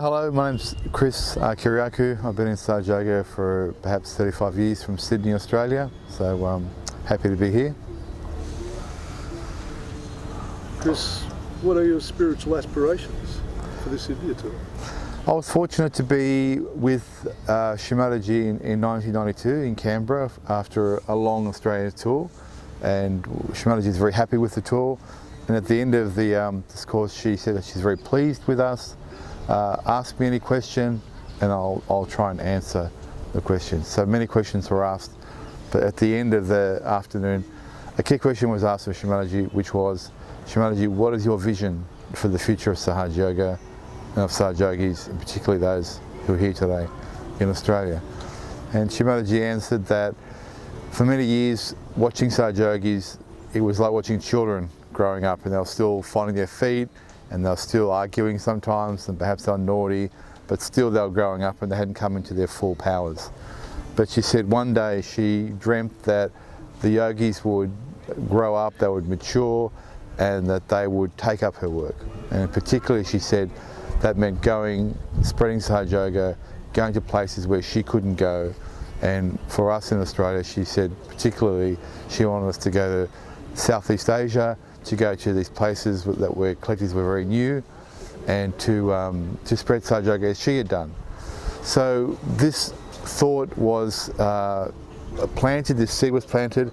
Hello, my name's Chris Kyriacou. I've been in Sage Yoga for perhaps 35 years from Sydney, Australia, so I'm happy to be here. Chris, what are your spiritual aspirations for this India tour? I was fortunate to be with Shri Mataji in 1992 in Canberra after a long Australian tour, and Shri Mataji is very happy with the tour, and at the end of this course she said that she's very pleased with us. Ask me any question and I'll try and answer the questions. So many questions were asked, but at the end of the afternoon a key question was asked of Shri Mataji, which was, Shri Mataji, what is your vision for the future of Sage Yoga and of Sage Yogis, and particularly those who are here today in Australia? And Shri Mataji answered that for many years watching Sage Yogis, it was like watching children growing up, and they were still finding their feet, and they were still arguing sometimes, and perhaps they were naughty, but still they were growing up and they hadn't come into their full powers. But she said one day she dreamt that the yogis would grow up, they would mature, and that they would take up her work. And particularly she said that meant going, spreading Sage Yoga, going to places where she couldn't go. And for us in Australia, she said particularly she wanted us to go to Southeast Asia, to go to these places that where collectives were very new, and to spread Sage Yoga as she had done. So this thought was planted, this seed was planted,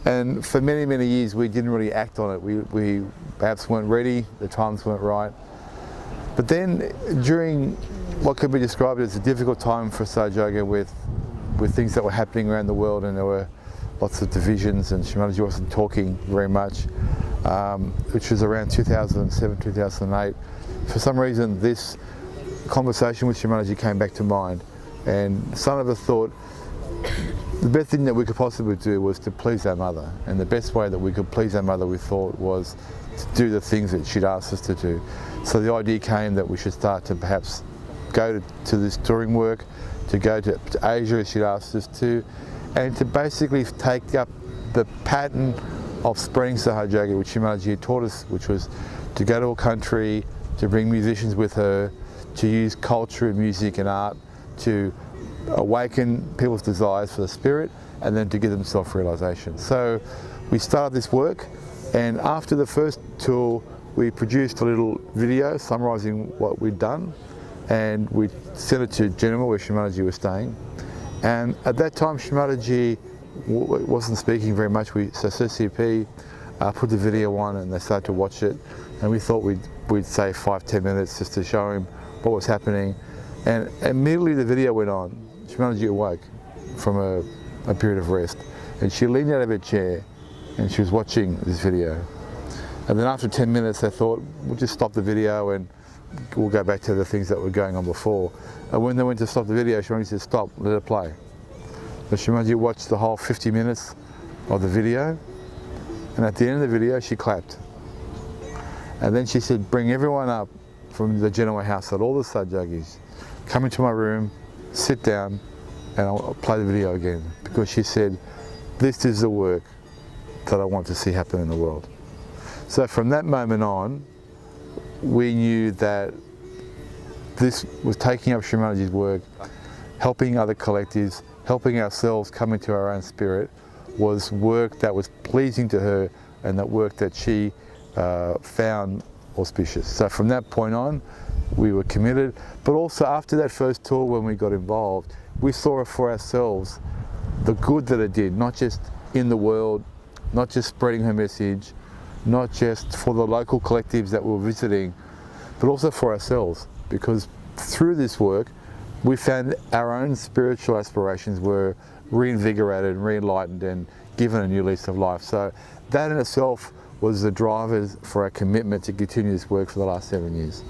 and for many, many years we didn't really act on it. We perhaps weren't ready, the times weren't right. But then during what could be described as a difficult time for Sage Yoga with things that were happening around the world, and there were lots of divisions, and Shri Mataji wasn't talking very much, which was around 2007, 2008. For some reason this conversation with Shri Mataji came back to mind, and some of us thought the best thing that we could possibly do was to please our mother, and the best way that we could please our mother, we thought, was to do the things that she'd asked us to do. So the idea came that we should start to perhaps go to this touring work, to go to Asia as she'd asked us to, and to basically take up the pattern of spreading Sage Yoga, which Shri Mataji had taught us, which was to go to a country, to bring musicians with her, to use culture and music and art to awaken people's desires for the spirit, and then to give them self-realization. So we started this work, and after the first tour we produced a little video summarising what we'd done, and we sent it to Nirmal, where Shri Mataji was staying. And at that time Shri Mataji wasn't speaking very much. So CCP put the video on and they started to watch it, and we thought we'd say 5-10 minutes just to show him what was happening. And immediately the video went on, Shri Mataji awoke from a period of rest, and she leaned out of her chair and she was watching this video. And then after 10 minutes I thought we'll just stop the video and we'll go back to the things that were going on before. And when they went to stop the video, Shri Mataji said, stop, let it play. So Shri Mataji watched the whole 50 minutes of the video, and at the end of the video she clapped. And then she said, bring everyone up from the Genoa household, all the Sage Yogis, come into my room, sit down, and I'll play the video again. Because she said, this is the work that I want to see happen in the world. So from that moment on, we knew that this was taking up Shri Mataji's work, helping other collectives, helping ourselves come into our own spirit, was work that was pleasing to her, and that work that she found auspicious. So from that point on we were committed. But also after that first tour, when we got involved, we saw for ourselves the good that it did, not just in the world, not just spreading her message, not just for the local collectives that we were visiting, but also for ourselves, because through this work we found our own spiritual aspirations were reinvigorated and re-enlightened and given a new lease of life. So that in itself was the drivers for our commitment to continue this work for the last 7 years.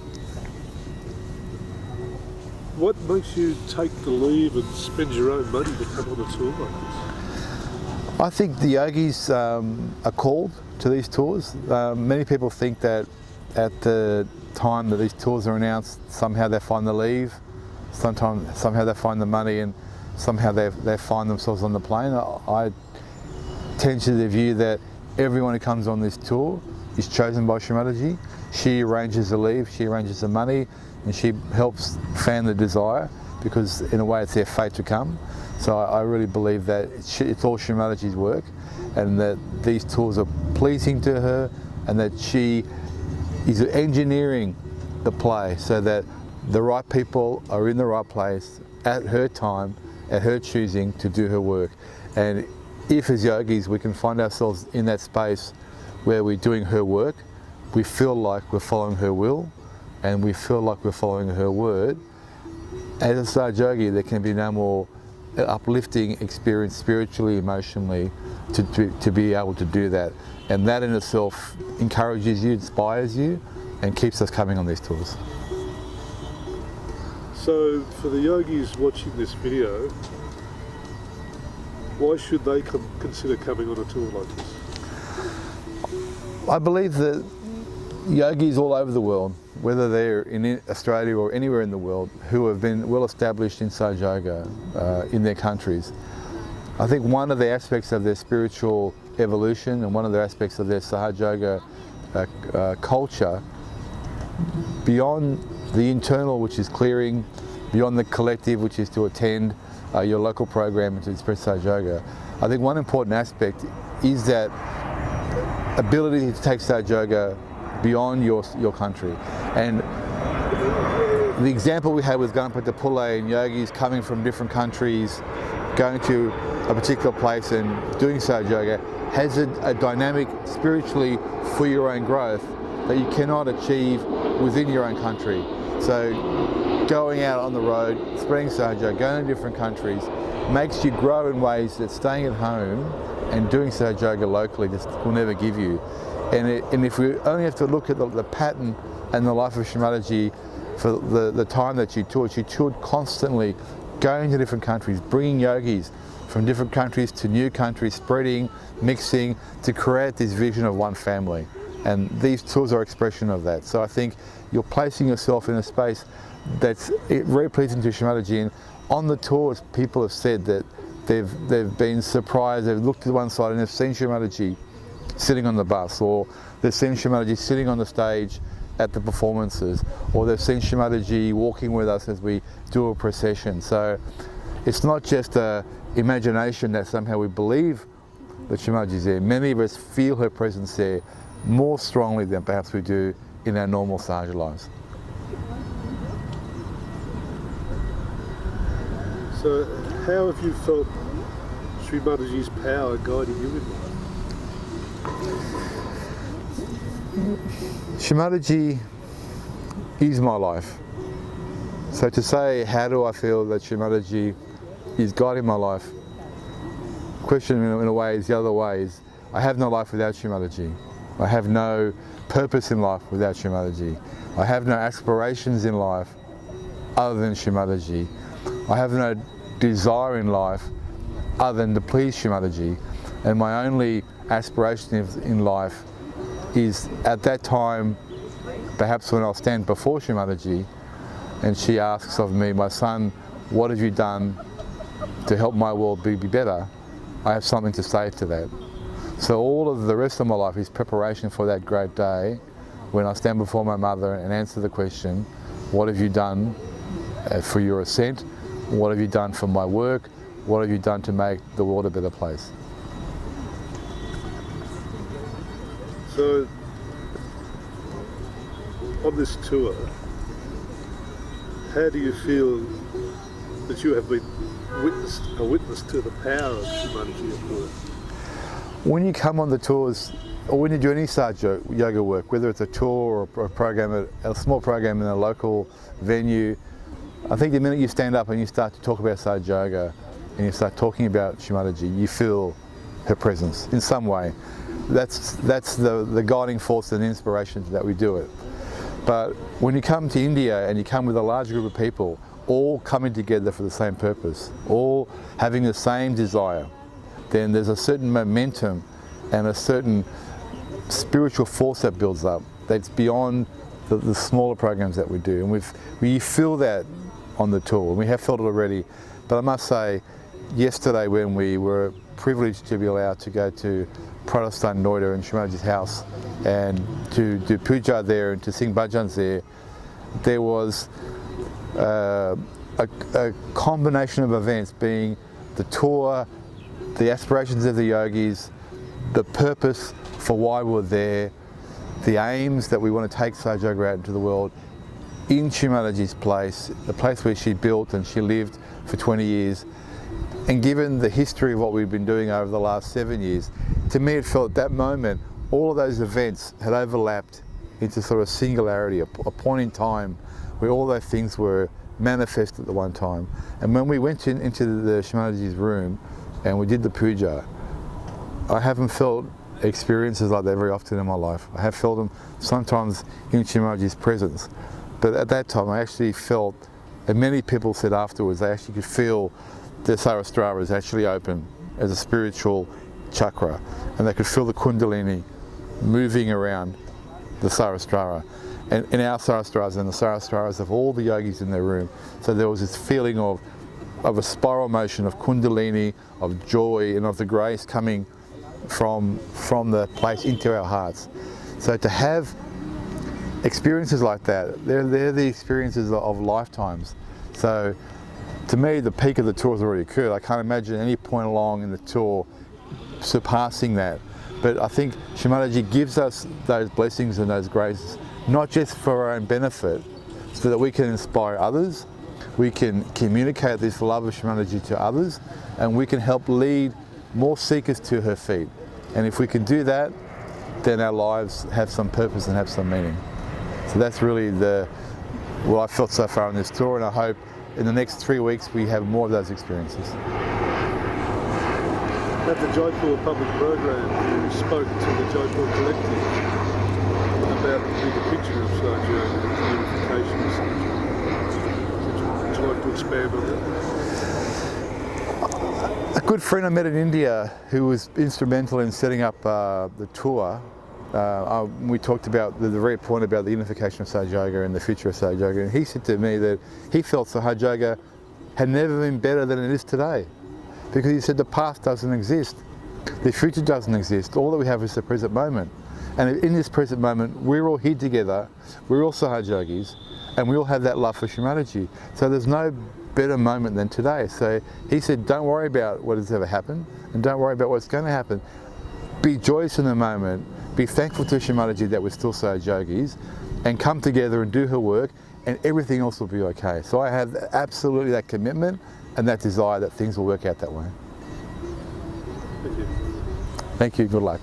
What makes you take the leave and spend your own money to come on a tour like this? I think the yogis are called to these tours. Many people think that at the time that these tours are announced, somehow they find the leave, somehow they find the money, and somehow they find themselves on the plane. I tend to the view that everyone who comes on this tour is chosen by Shri Mataji. She arranges the leave, she arranges the money, and she helps fan the desire, because in a way it's their fate to come. So I really believe that it's all Shri Mataji's work, and that these tools are pleasing to her, and that she is engineering the play so that the right people are in the right place at her time, at her choosing to do her work. And if as yogis we can find ourselves in that space where we're doing her work, we feel like we're following her will, and we feel like we're following her word, as a Saj yogi there can be no more uplifting experience spiritually, emotionally, to be able to do that. And that in itself encourages you, inspires you, and keeps us coming on these tours. So for the yogis watching this video, why should they consider coming on a tour like this? I believe that yogis all over the world, whether they're in Australia or anywhere in the world, who have been well established in Saj Yoga in their countries, I think one of the aspects of their spiritual evolution and one of the aspects of their Saj Yoga culture, beyond the internal, which is clearing, beyond the collective, which is to attend your local program and to express Saj Yoga, I think one important aspect is that ability to take Saj Yoga beyond your country. And the example we had with Ganpata Pillai and yogis coming from different countries, going to a particular place and doing Saj Yoga, has a dynamic spiritually for your own growth that you cannot achieve within your own country. So going out on the road, spreading Saj Yoga, going to different countries, makes you grow in ways that staying at home and doing Saj Yoga locally just will never give you. And if we only have to look at the pattern and the life of Shri Mataji for the time that she toured constantly, going to different countries, bringing yogis from different countries to new countries, spreading, mixing, to create this vision of one family. And these tours are expression of that. So I think you're placing yourself in a space that's very pleasing to Shri Mataji. And on the tours, people have said that they've been surprised, they've looked to one side and they've seen Shri Mataji sitting on the bus, or they've seen Shri Mataji sitting on the stage at the performances, or they've seen Shri Mataji walking with us as we do a procession. So it's not just an imagination that somehow we believe that Shri Mataji is there. Many of us feel her presence there more strongly than perhaps we do in our normal Saj lives. So how have you felt Shri Mataji's power guiding you in life? Shri Mataji is my life. So to say, how do I feel that Shri Mataji is guiding my life? Question in a way is the other way is, I have no life without Shri Mataji. I have no purpose in life without Shri Mataji. I have no aspirations in life other than Shri Mataji. I have no desire in life other than to please Shri Mataji. And my only aspiration in life is at that time, perhaps when I'll stand before Shri Mataji and she asks of me, my son, what have you done to help my world be better? I have something to say to that. So all of the rest of my life is preparation for that great day when I stand before my mother and answer the question, what have you done for your ascent? What have you done for my work? What have you done to make the world a better place? So, on this tour, how do you feel that you have been a witness to the power of Shri Mataji at work? When you come on the tours, or when you do any Saj Yoga work, whether it's a tour or a program, a small program in a local venue, I think the minute you stand up and you start to talk about Saj Yoga and you start talking about Shri Mataji, you feel her presence in some way. That's the guiding force and inspiration that we do it. But when you come to India and you come with a large group of people, all coming together for the same purpose, all having the same desire, then there's a certain momentum and a certain spiritual force that builds up that's beyond the smaller programs that we do. And we feel that on the tour, and we have felt it already. But I must say, yesterday when we were privileged to be allowed to go to Protestant Noida in Shri Mataji's house and to do puja there and to sing bhajans there, there was a combination of events, being the tour, the aspirations of the yogis, the purpose for why we're there, the aims that we want to take Sahaja Yoga out into the world, in Shri Mataji's place, the place where she built and she lived for 20 years. And given the history of what we've been doing over the last 7 years, to me it felt at that moment all of those events had overlapped into sort of singularity, a point in time where all those things were manifest at the one time. And when we went into the Shri Mataji's room and we did the puja, I haven't felt experiences like that very often in my life. I have felt them sometimes in Shri Mataji's presence, but at that time I actually felt, and many people said afterwards, they actually could feel the Sahasrara is actually open as a spiritual chakra, and they could feel the Kundalini moving around the Sahasrara, and in our Sahasraras and the Sahasraras of all the yogis in their room. So there was this feeling of a spiral motion of Kundalini, of joy, and of the grace coming from the place into our hearts. So to have experiences like that, they're the experiences of lifetimes. So to me, the peak of the tour has already occurred. I can't imagine any point along in the tour surpassing that. But I think Shri Mataji gives us those blessings and those graces, not just for our own benefit, so that we can inspire others, we can communicate this love of Shri Mataji to others, and we can help lead more seekers to her feet. And if we can do that, then our lives have some purpose and have some meaning. So that's really what I felt so far on this tour, and I hope in the next 3 weeks we have more of those experiences. At the Jaipur public program, you spoke to the Jaipur collective about the bigger picture of Sahaja Yoga and the unification of Sahaja. Would you like to expand on that? A good friend I met in India who was instrumental in setting up the tour, we talked about the very point about the unification of Sahaja Yoga and the future of Sahaja Yoga, and he said to me that he felt Sahaja Yoga had never been better than it is today. Because he said the past doesn't exist, the future doesn't exist, all that we have is the present moment. And in this present moment, we're all here together, we're all Sahaja Yogis, and we all have that love for Shri Mataji. So there's no better moment than today. So he said, don't worry about what has ever happened, and don't worry about what's going to happen. Be joyous in the moment, be thankful to Shri Mataji that we're still Sahaja Yogis, and come together and do her work, and everything else will be okay. So I have absolutely that commitment and that desire that things will work out that way. Thank you. Thank you, good luck.